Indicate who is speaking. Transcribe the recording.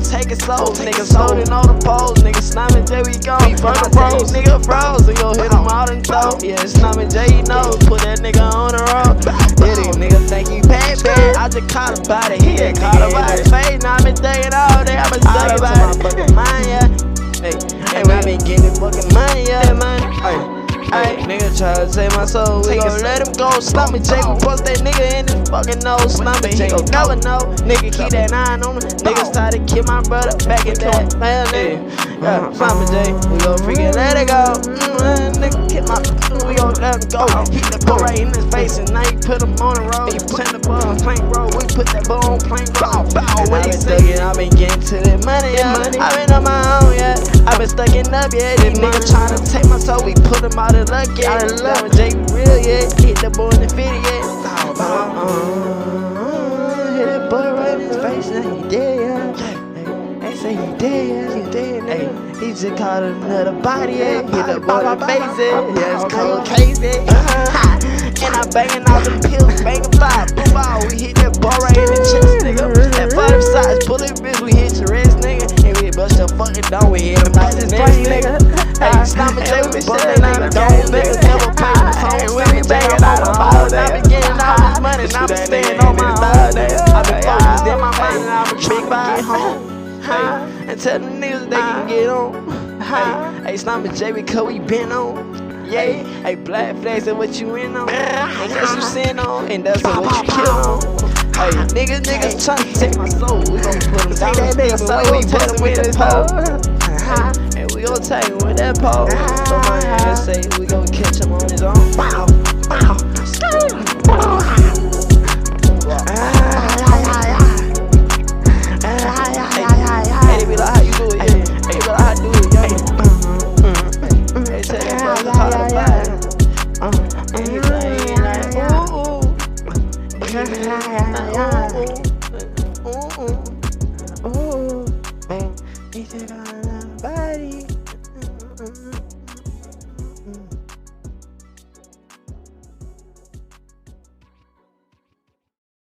Speaker 1: take it slow. Niggas holding on the poles, niggas Slimey J, we go. We burn the bros, nigga froze, we gon' hit him out and throw. Yeah, Slimey J, you know, put that nigga on the road. Yeah, these niggas think he bad. I just caught about it, he just caught about it. Face, now I been thinking all day, I been thinking about my fucking mind, yeah. Hey, and I been getting fucking money, yeah, man. Ay, nigga try to take my soul, we gon' let him go. Slimey J, we post that nigga in his fucking nose. Slimey J, gon' never know. Nigga keep that 9 on me. Niggas try to kill my brother back in that. Man, nigga, yeah, Slimey J, we gon' freaking let it go. Nigga kill my, we gon' let him go. Hit the ball right in his face and now you put him on the road. You put the ball on plank road, we put that ball on plank road. What he saying? I been getting to that money, yeah. I been on my own, yeah. I been stucking up, yeah. These niggas tryna take my soul, we put him out of luck, yeah. Slimey J, we real, yeah. Hit the boy in the 50, yeah. Hit that boy right in his face, now he dead, yeah. They say he dead, yeah. He dead, hey. He just caught another body, yeah. Hit the boy in the face, yeah. Yeah, it's cold case, yeah. And I'm banging out them pills, banging five, boom, wow. We hit that ball right in the chest, nigga. That 5 size, bullet bitch, we hit your wrist, nigga. And we bust your fucking down, we hit him like the next, nigga. Hey, Slimey J, we bust that nigga, don't beg us, never pay my phone. We be banging out the ball, I been getting all this money, and I been staying on my own. I been focused in my mind, and I been big get home. Hey, and tell them niggas they can get on. Hey, Slimey J, because we been on. Yeah, hey, black flags is what you in on, and that's you sin on, and that's what you kill on. Hey, niggas tryna take my soul, we gon' put them down that nigga, so we put him with the pole. And we gon' take him with that pole. So my nigga say we gon' catch him on his own. Hey, they be like, how you do it, yeah. Hey, they be like, how you do it, yeah. Hey, tell that brother how to buy it. And he like, ooh, ooh, ooh, ooh, ooh, ooh, ooh.